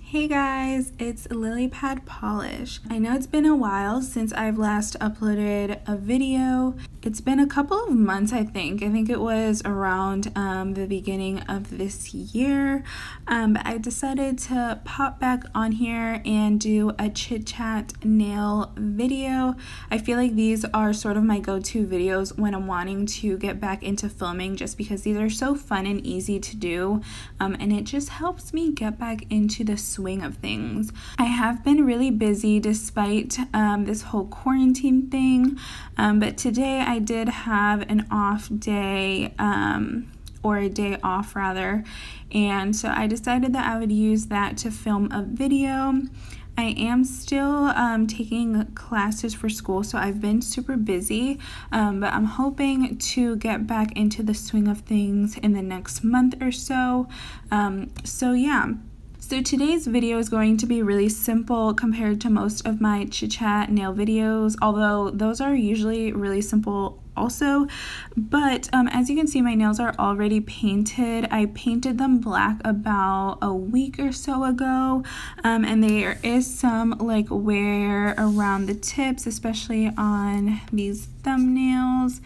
Hey guys, it's Lily Pad Polish. I know it's been a while since I've last uploaded a video. It's been a couple of months, I think. I think it was around the beginning of this year. But I decided to pop back on here and do a chit-chat nail video. I feel like these are sort of my go-to videos when I'm wanting to get back into filming, just because these are so fun and easy to do. And it just helps me get back into the swing of things. I have been really busy despite this whole quarantine thing, but today I did have an off day, or a day off rather, and so I decided that I would use that to film a video. I am still taking classes for school, so I've been super busy, but I'm hoping to get back into the swing of things in the next month or so. So today's video is going to be really simple compared to most of my chit-chat nail videos, although those are usually really simple also. But as you can see, my nails are already painted. I painted them black about a week or so ago, and there is some like wear around the tips, especially on these thumbnails.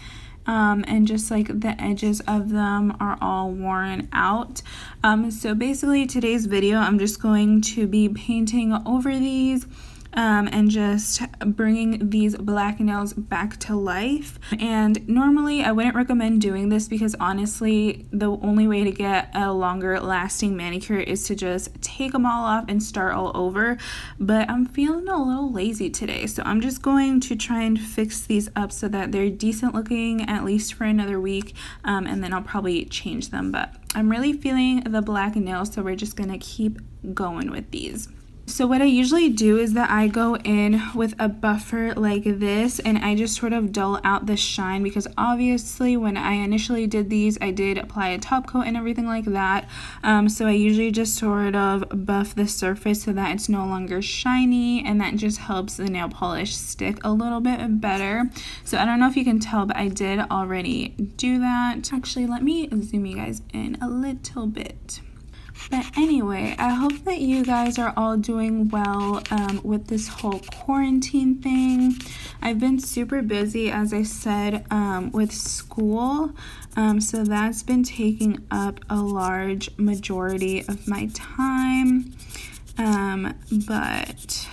And just like the edges of them are all worn out. So basically today's video, I'm just going to be painting over these and just bringing these black nails back to life. And normally I wouldn't recommend doing this because honestly the only way to get a longer lasting manicure is to just take them all off and start all over, but I'm feeling a little lazy today, so I'm just going to try and fix these up so that they're decent looking at least for another week, and then I'll probably change them. But I'm really feeling the black nails, so we're just gonna keep going with these. So what I usually do is that I go in with a buffer like this and I just sort of dull out the shine, because obviously when I initially did these I did apply a top coat and everything like that. So I usually just sort of buff the surface so that it's no longer shiny, and that just helps the nail polish stick a little bit better. So I don't know if you can tell, but I did already do that. Actually, let me zoom you guys in a little bit. But anyway, I hope that you guys are all doing well with this whole quarantine thing. I've been super busy, as I said, with school, so that's been taking up a large majority of my time, but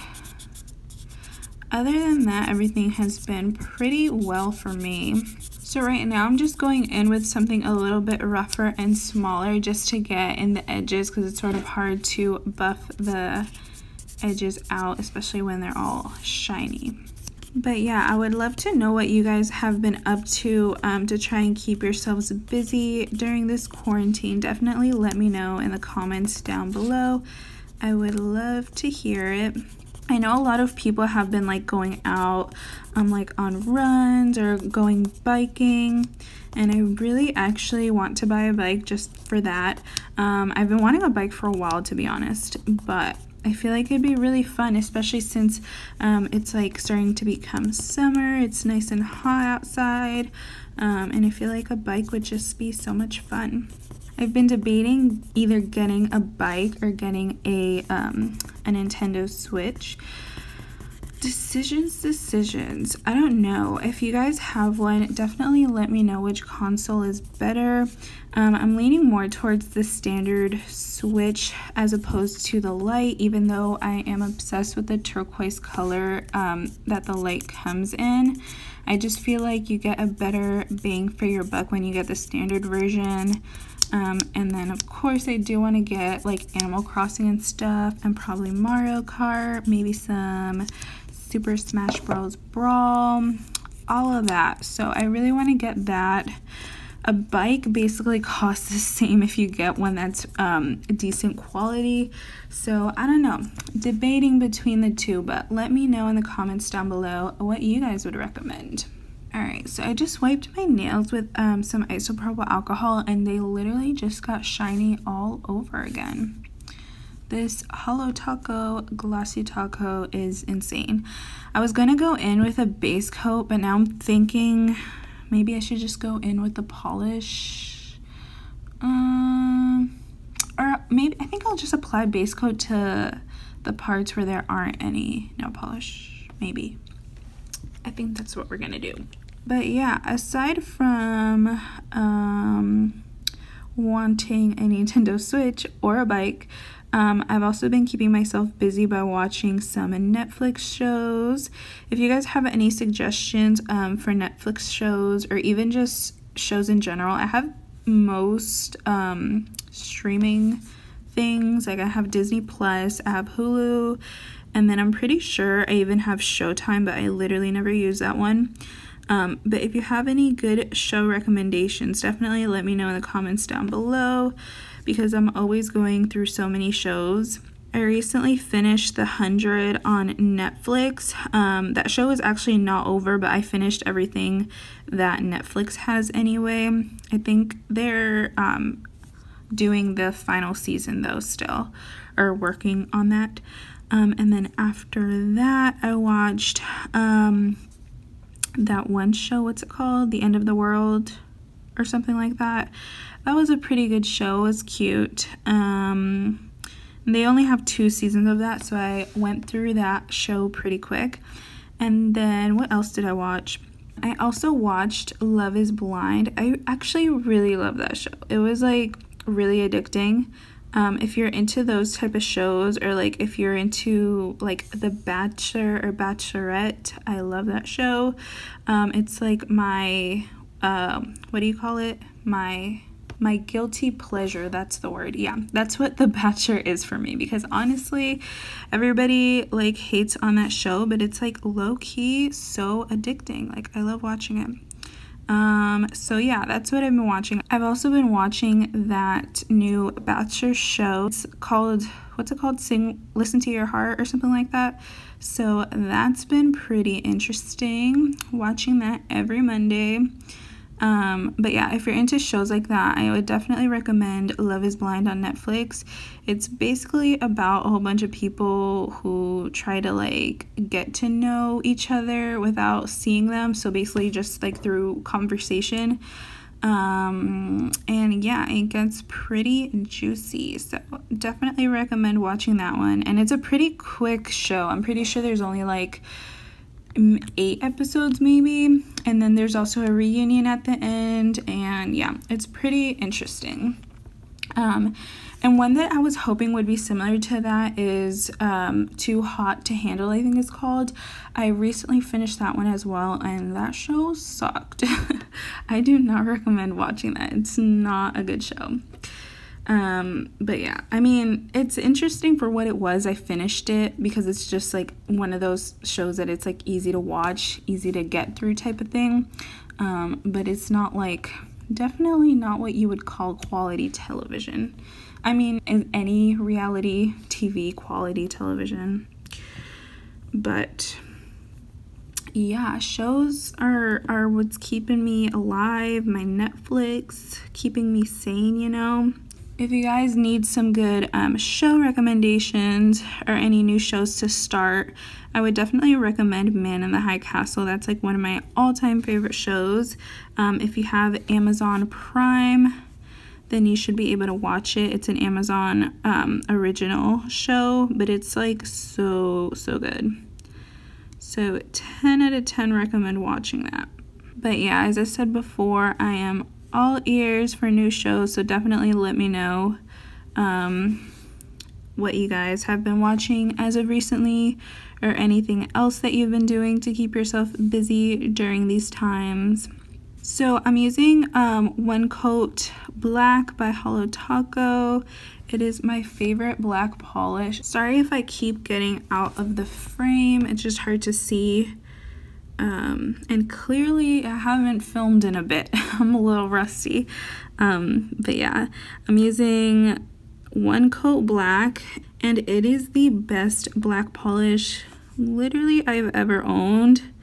other than that, everything has been pretty well for me. So right now I'm just going in with something a little bit rougher and smaller just to get in the edges, because it's sort of hard to buff the edges out, especially when they're all shiny. But yeah, I would love to know what you guys have been up to try and keep yourselves busy during this quarantine. Definitely let me know in the comments down below. I would love to hear it. I know a lot of people have been like going out like on runs or going biking, and I really actually want to buy a bike just for that. I've been wanting a bike for a while, to be honest, but I feel like it'd be really fun, especially since it's like starting to become summer. It's nice and hot outside, and I feel like a bike would just be so much fun. I've been debating either getting a bike or getting a Nintendo Switch. Decisions. I don't know. If you guys have one, definitely let me know which console is better. I'm leaning more towards the standard Switch as opposed to the light, even though I am obsessed with the turquoise color that the light comes in. I just feel like you get a better bang for your buck when you get the standard version. And then of course I do want to get like Animal Crossing and stuff, and probably Mario Kart, maybe some Super Smash Bros. Brawl, all of that. So I really want to get that. A bike basically costs the same if you get one that's decent quality. So I don't know, debating between the two, but let me know in the comments down below what you guys would recommend. Alright, so I just wiped my nails with some isopropyl alcohol, and they literally just got shiny all over again. This Holo Glossy Topcoat is insane. I was going to go in with a base coat, but now I'm thinking maybe I should just go in with the polish. Or maybe I think I'll I'll just apply base coat to the parts where there aren't any nail polish, maybe. I think that's what we're gonna do. But yeah, aside from wanting a Nintendo Switch or a bike, I've also been keeping myself busy by watching some Netflix shows. If you guys have any suggestions for Netflix shows, or even just shows in general, I have most streaming things. Like I have Disney Plus, I have Hulu, and then I'm pretty sure I even have Showtime, but I literally never use that one. But if you have any good show recommendations, definitely let me know in the comments down below, because I'm always going through so many shows. I recently finished The 100 on Netflix. That show is actually not over, but I finished everything that Netflix has anyway. I think they're doing the final season though still, or working on that. And then after that, I watched that one show, what's it called? The End of the World or something like that. That was a pretty good show. It was cute. They only have 2 seasons of that, so I went through that show pretty quick. And then what else did I watch? I also watched Love is Blind. I actually really love that show. It was like really addicting. If you're into those type of shows, or like if you're into like The Bachelor or Bachelorette, I love that show. It's like my what do you call it? My guilty pleasure, that's the word. Yeah, that's what The Bachelor is for me, because honestly, everybody like hates on that show, but it's like low-key so addicting. Like I love watching it. So yeah, that's what I've been watching. I've also been watching that new Bachelor show. It's called, what's it called? Listen to Your Heart or something like that. So that's been pretty interesting, watching that every Monday. But yeah, if you're into shows like that, I would definitely recommend Love is Blind on Netflix. It's basically about a whole bunch of people who try to like get to know each other without seeing them, so basically just like through conversation. And yeah, it gets pretty juicy, so definitely recommend watching that one. And it's a pretty quick show. I'm pretty sure there's only like 8 episodes maybe, and then there's also a reunion at the end, and yeah, it's pretty interesting. And one that I was hoping would be similar to that is Too Hot to Handle, I think it's called. I recently finished that one as well, and that show sucked. I do not recommend watching that. It's not a good show. But yeah, I mean, it's interesting for what it was. I finished it because it's just like one of those shows that it's like easy to watch, easy to get through type of thing. But it's not like, definitely not what you would call quality television. I mean, in any reality TV quality television. But yeah, shows are what's keeping me alive, my Netflix, keeping me sane, you know. If you guys need some good show recommendations or any new shows to start, I would definitely recommend Man in the High Castle. That's like one of my all-time favorite shows. If you have Amazon Prime, then you should be able to watch it. It's an Amazon original show, but it's like so good. So 10 out of 10 recommend watching that. But yeah, as I said before, I am all ears for new shows, so definitely let me know what you guys have been watching as of recently, or anything else that you've been doing to keep yourself busy during these times. So I'm using One Coat Black by Holo Topcoat. It is my favorite black polish. Sorry if I keep getting out of the frame, it's just hard to see. And clearly I haven't filmed in a bit. I'm a little rusty. But yeah, I'm using One Coat Black, and it is the best black polish literally I've ever owned.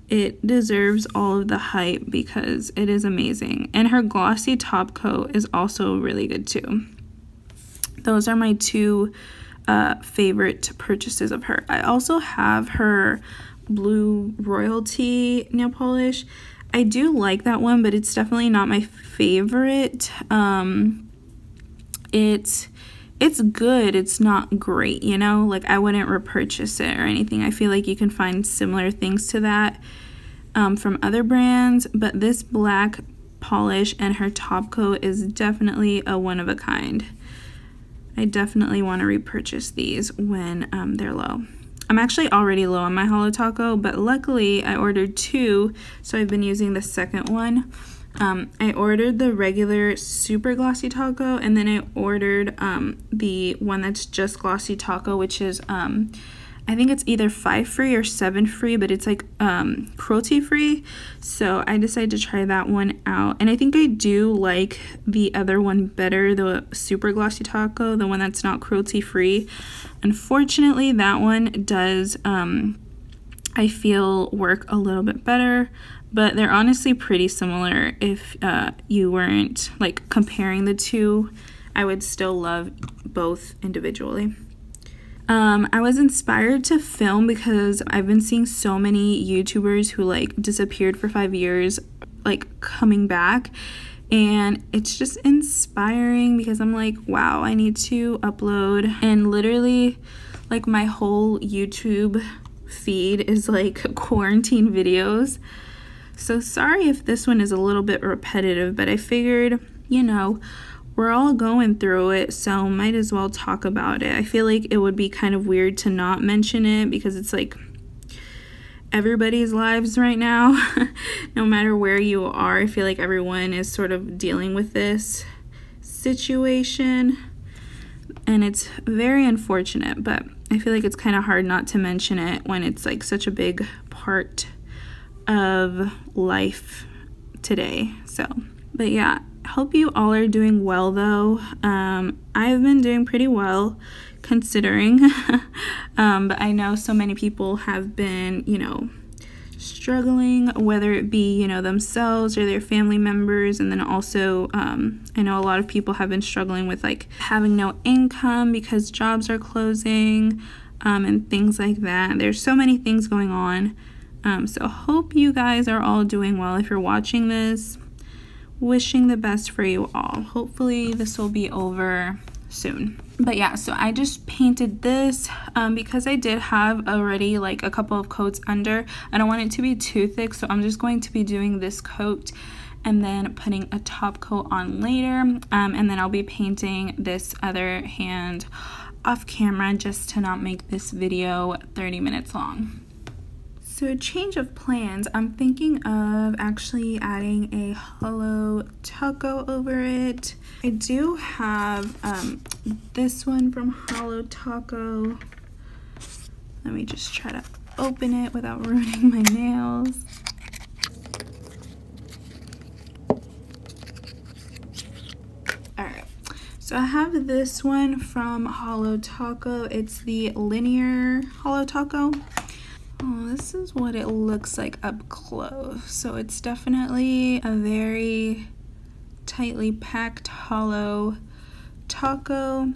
It deserves all of the hype because it is amazing. And her Glossy top coat is also really good too. Those are my 2 favorite purchases of her. I also have her Blue Royalty nail polish. I do like that one, but it's definitely not my favorite. It it's good, it's not great, you know? Like, I wouldn't repurchase it or anything. I feel like you can find similar things to that from other brands, but this black polish and her top coat is definitely a one of a kind. I definitely want to repurchase these when they're low. I'm actually already low on my Holo Taco, but luckily I ordered 2, so I've been using the second one. I ordered the regular super glossy taco, and then I ordered the one that's just glossy taco, which is I think it's either 5 free or 7 free, but it's like cruelty free. So I decided to try that one out, and I think I do like the other one better, the super glossy taco, the one that's not cruelty free. Unfortunately, that one does I feel work a little bit better, but they're honestly pretty similar. If you weren't like comparing the two, I would still love both individually. I was inspired to film because I've been seeing so many YouTubers who like disappeared for 5 years like coming back, and it's just inspiring because I'm like, wow, I need to upload. And literally like my whole YouTube feed is like quarantine videos. So sorry if this one is a little bit repetitive, but I figured, you know, we're all going through it, so might as well talk about it. I feel like it would be kind of weird to not mention it because it's like everybody's lives right now. No matter where you are, I feel like everyone is sort of dealing with this situation, and it's very unfortunate, but I feel like it's kind of hard not to mention it when it's like such a big part of life today. So, but yeah, hope you all are doing well though. I've been doing pretty well considering, but I know so many people have been, you know, struggling, whether it be, you know, themselves or their family members, and then also I know a lot of people have been struggling with like having no income because jobs are closing, and things like that. There's so many things going on, so hope you guys are all doing well. If you're watching this, wishing the best for you all. Hopefully this will be over soon. But yeah, so I just painted this because I did have already like a couple of coats under. I don't want it to be too thick, so I'm just going to be doing this coat and then putting a top coat on later, and then I'll be painting this other hand off camera just to not make this video 30 minutes long. So change of plans, I'm thinking of actually adding a Holo Taco over it. I do have this one from Holo Taco. Let me just try to open it without ruining my nails. Alright, so I have this one from Holo Taco. It's the linear Holo Taco. Oh, this is what it looks like up close. So it's definitely a very tightly packed Holo Taco.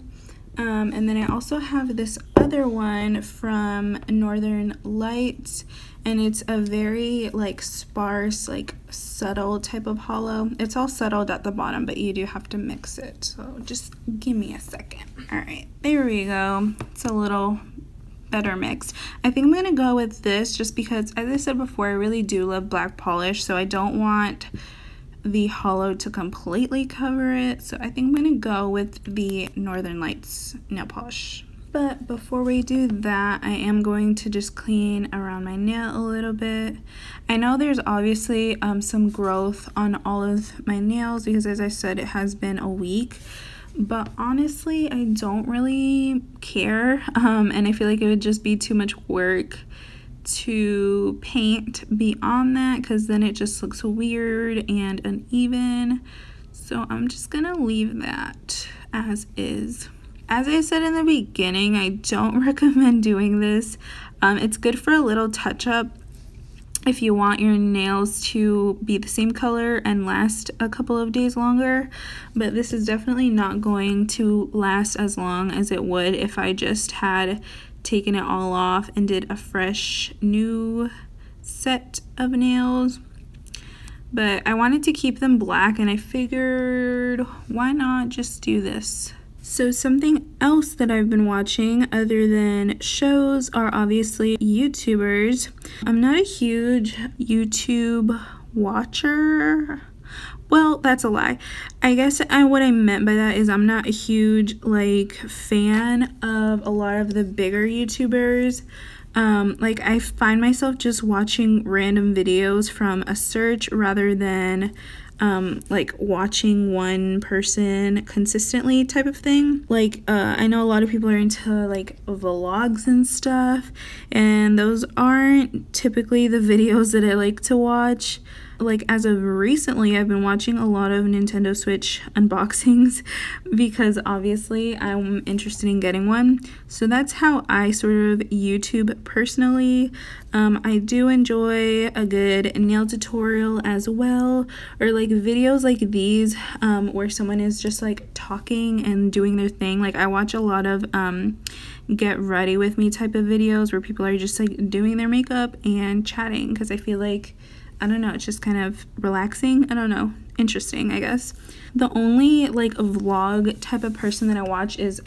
And then I also have this other one from Northern Lights, and it's a very like sparse, like subtle type of holo. It's all settled at the bottom, but you do have to mix it. So just give me a second. All right, there we go. It's a little better mixed. I think I'm gonna go with this just because, as I said before, I really do love black polish, so I don't want the holo to completely cover it. So I think I'm gonna go with the Northern Lights nail polish. But before we do that, I am going to just clean around my nail a little bit. I know there's obviously some growth on all of my nails because, as I said, it has been a week. But honestly, I don't really care, and I feel like it would just be too much work to paint beyond that, because then it just looks weird and uneven. So I'm just gonna leave that as is. As I said in the beginning, I don't recommend doing this. It's good for a little touch-up if you want your nails to be the same color and last a couple of days longer, but this is definitely not going to last as long as it would if I just had taken it all off and did a fresh new set of nails. But I wanted to keep them black, and I figured why not just do this. So something else that I've been watching other than shows are obviously YouTubers. I'm not a huge YouTube watcher. Well, that's a lie. I guess what I meant by that is I'm not a huge like fan of a lot of the bigger YouTubers. Like I find myself just watching random videos from a search rather than like watching one person consistently type of thing. Like I know a lot of people are into like vlogs and stuff, and those aren't typically the videos that I like to watch. Like as of recently, I've been watching a lot of Nintendo Switch unboxings because obviously I'm interested in getting one. So that's how I sort of YouTube personally. I do enjoy a good nail tutorial as well, or like videos like these where someone is just like talking and doing their thing. Like I watch a lot of get ready with me type of videos where people are just like doing their makeup and chatting, because I feel like, I don't know, it's just kind of relaxing. I don't know, interesting, I guess. The only like vlog type of person that I watch is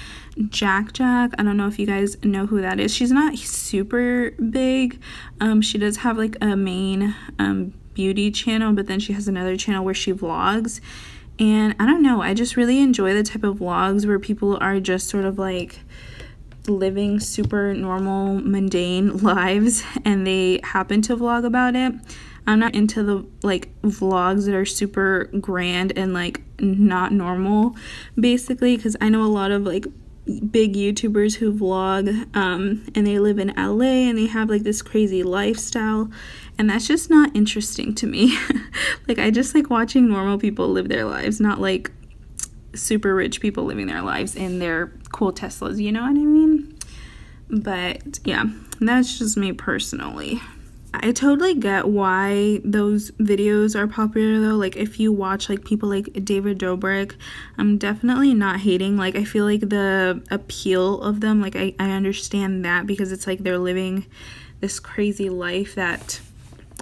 Jack. I don't know if you guys know who that is. She's not super big. She does have like a main beauty channel, but then she has another channel where she vlogs. And I don't know, I just really enjoy the type of vlogs where people are just sort of like living super normal, mundane lives, and they happen to vlog about it. I'm not into the like vlogs that are super grand and like not normal, basically, because I know a lot of like big YouTubers who vlog and they live in LA and they have like this crazy lifestyle, and that's just not interesting to me. Like I just like watching normal people live their lives, not like super rich people living their lives in their cool Teslas, you know what I mean? But yeah, that's just me personally. I totally get why those videos are popular though. Like if you watch like people like David Dobrik, I'm definitely not hating. Like I feel like the appeal of them, like I understand that, because it's like they're living this crazy life that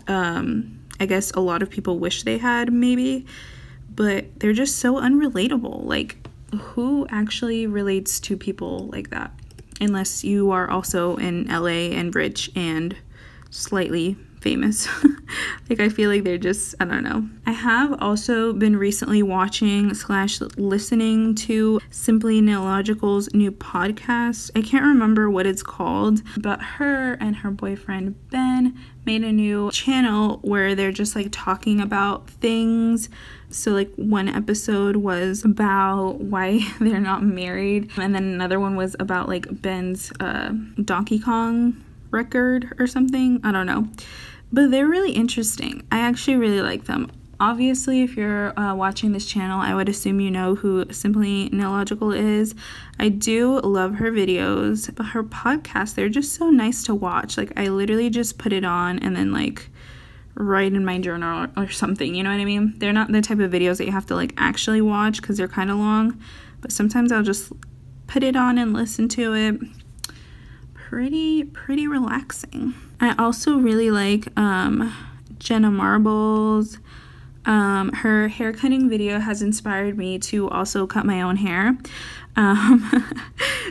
I guess a lot of people wish they had maybe, but they're just so unrelatable. Like who actually relates to people like that? Unless you are also in LA and rich and slightly famous. Like I feel like they're just, I don't know. I have also been recently watching / listening to Simply Nailogical's new podcast. I can't remember what it's called, but her and her boyfriend Ben made a new channel where they're just like talking about things. So like one episode was about why they're not married, and then another one was about like Ben's Donkey Kong record or something. I don't know, but they're really interesting. I actually really like them. Obviously, if you're watching this channel, I would assume you know who Simply Nailogical is. I do love her videos, but her podcasts, they're just so nice to watch. Like I literally just put it on and then like write in my journal or something, you know what I mean? They're not the type of videos that you have to like actually watch because they're kind of long, but sometimes I'll just put it on and listen to it. Pretty relaxing. I also really like Jenna Marbles. Her hair cutting video has inspired me to also cut my own hair.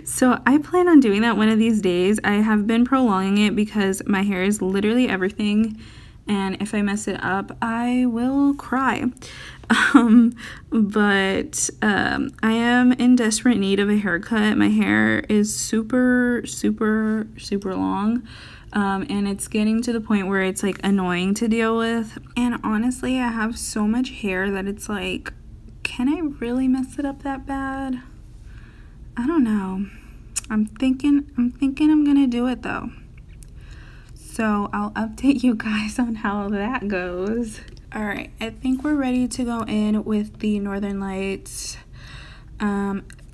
So I plan on doing that one of these days. I have been prolonging it because my hair is literally everything, and if I mess it up, I will cry. But I am in desperate need of a haircut. My hair is super long, and it's getting to the point where it's like annoying to deal with. And honestly, I have so much hair that it's like, can I really mess it up that bad? I don't know. I'm thinking I'm gonna do it though. So I'll update you guys on how that goes. Alright, I think we're ready to go in with the Northern Lights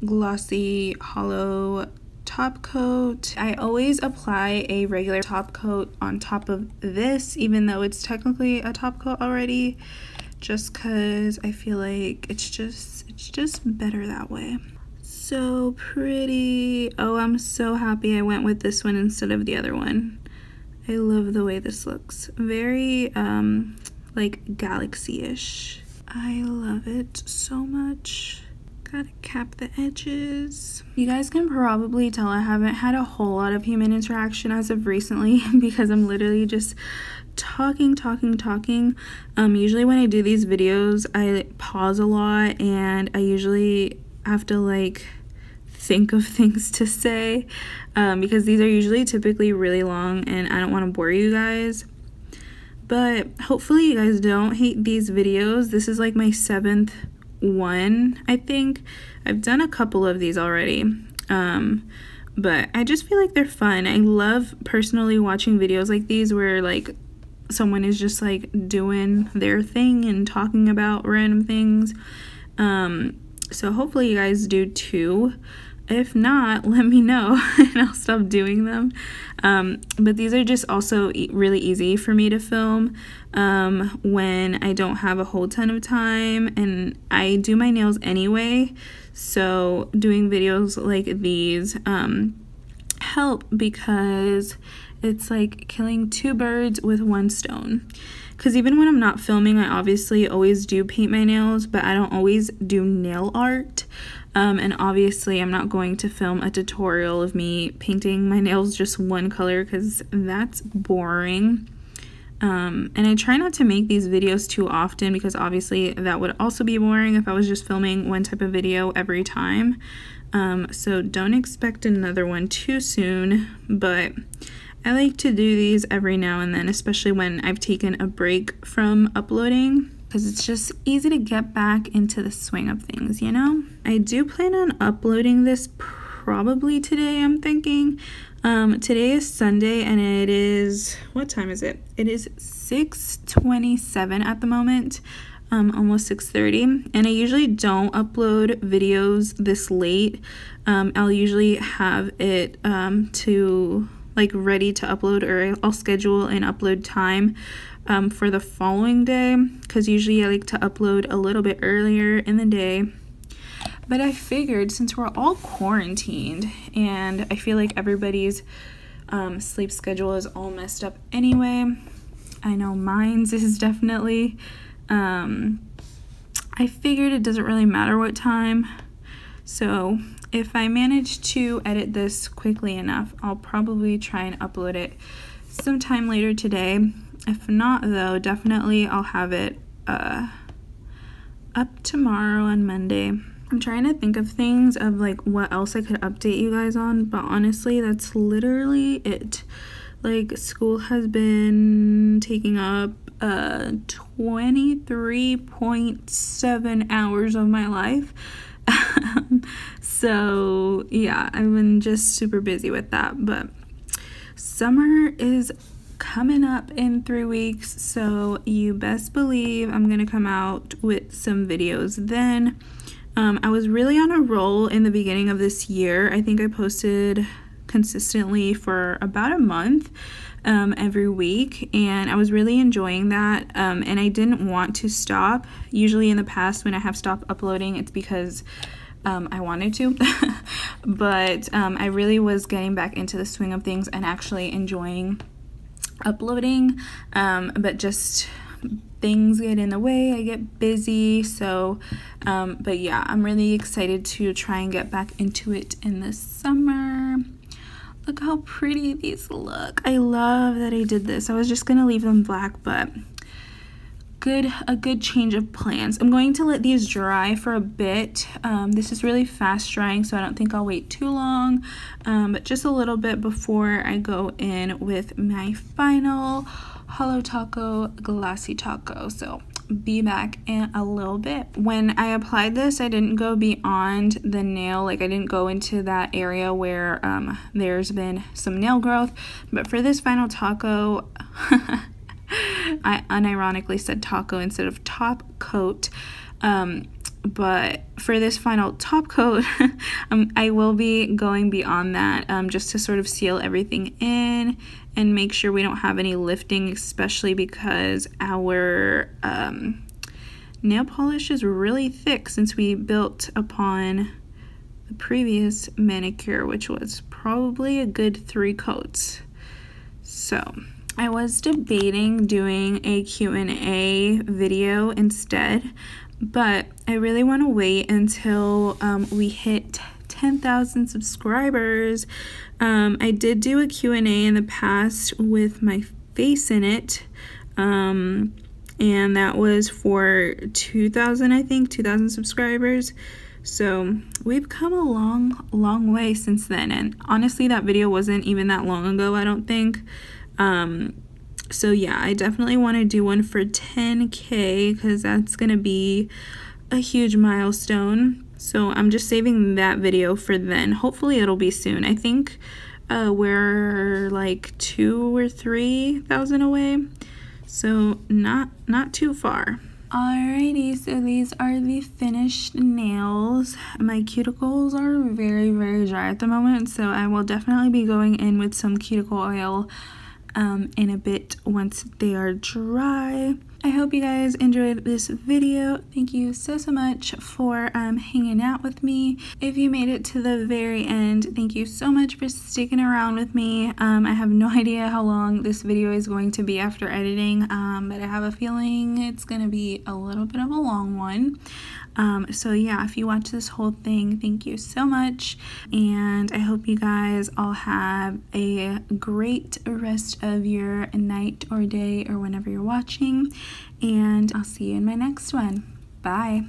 Glossy Holo top coat. I always apply a regular top coat on top of this, even though it's technically a top coat already, just because I feel like it's just better that way. So pretty. Oh, I'm so happy I went with this one instead of the other one. I love the way this looks. Very like galaxy-ish. I love it so much. Gotta cap the edges. You guys can probably tell I haven't had a whole lot of human interaction as of recently because I'm literally just talking. Usually when I do these videos, I pause a lot and I usually have to like think of things to say because these are usually typically really long and I don't want to bore you guys. But hopefully you guys don't hate these videos. This is like my 7th one, I think. I've done a couple of these already, but I just feel like they're fun. I love personally watching videos like these where like someone is just like doing their thing and talking about random things. So hopefully you guys do too. If not, let me know and I'll stop doing them. But these are just also really easy for me to film when I don't have a whole ton of time, and I do my nails anyway, so doing videos like these help because it's like killing 2 birds with 1 stone. Because even when I'm not filming, I obviously always do paint my nails, but I don't always do nail art. And obviously I'm not going to film a tutorial of me painting my nails just one color because that's boring. And I try not to make these videos too often because obviously that would also be boring if I was just filming one type of video every time. So don't expect another one too soon, but I like to do these every now and then, especially when I've taken a break from uploading, because it's just easy to get back into the swing of things, you know? I do plan on uploading this probably today, I'm thinking. Today is Sunday and it is, what time is it? It is 6:27 at the moment, almost 6:30, and I usually don't upload videos this late. I'll usually have it to like ready to upload, or I'll schedule an upload time for the following day, because usually I like to upload a little bit earlier in the day. But I figured since we're all quarantined and I feel like everybody's sleep schedule is all messed up anyway, I know mine's is definitely, I figured it doesn't really matter what time. So if I manage to edit this quickly enough, I'll probably try and upload it sometime later today. If not though, definitely I'll have it up tomorrow on Monday. I'm trying to think of things of like what else I could update you guys on, but honestly that's literally it. Like, school has been taking up 23.7 hours of my life. So yeah, I've been just super busy with that, but summer is coming up in 3 weeks, so you best believe I'm gonna come out with some videos then. I was really on a roll in the beginning of this year. I think I posted consistently for about a month every week, and I was really enjoying that, and I didn't want to stop. Usually in the past when I have stopped uploading, it's because I wanted to, but I really was getting back into the swing of things and actually enjoying uploading, but just things get in the way, I get busy, so but yeah, I'm really excited to try and get back into it in the summer. Look how pretty these look. I love that I did this. I was just gonna leave them black, but a good change of plans. I'm going to let these dry for a bit. This is really fast drying, so I don't think I'll wait too long, but just a little bit before I go in with my final Holo taco, Glassy taco. So be back in a little bit. When I applied this, I didn't go beyond the nail, like I didn't go into that area where there's been some nail growth, but for this final taco, I unironically said taco instead of top coat, but for this final top coat, I will be going beyond that, just to sort of seal everything in and make sure we don't have any lifting, especially because our nail polish is really thick since we built upon the previous manicure, which was probably a good 3 coats. So I was debating doing a Q&A video instead, but I really want to wait until we hit 10,000 subscribers. I did do a Q&A in the past with my face in it, and that was for 2,000, I think, 2,000 subscribers. So we've come a long way since then, and honestly that video wasn't even that long ago, I don't think. So yeah, I definitely want to do one for 10K because that's gonna be a huge milestone. So I'm just saving that video for then. Hopefully it'll be soon. I think we're like 2,000 or 3,000 away, so not too far. Alrighty, so these are the finished nails. My cuticles are very dry at the moment, so I will definitely be going in with some cuticle oil in a bit once they are dry. I hope you guys enjoyed this video. Thank you so much for hanging out with me. If you made it to the very end, thank you so much for sticking around with me. I have no idea how long this video is going to be after editing, but I have a feeling it's going to be a little bit of a long one. So yeah, if you watch this whole thing, thank you so much, and I hope you guys all have a great rest of your night or day or whenever you're watching, and I'll see you in my next one. Bye.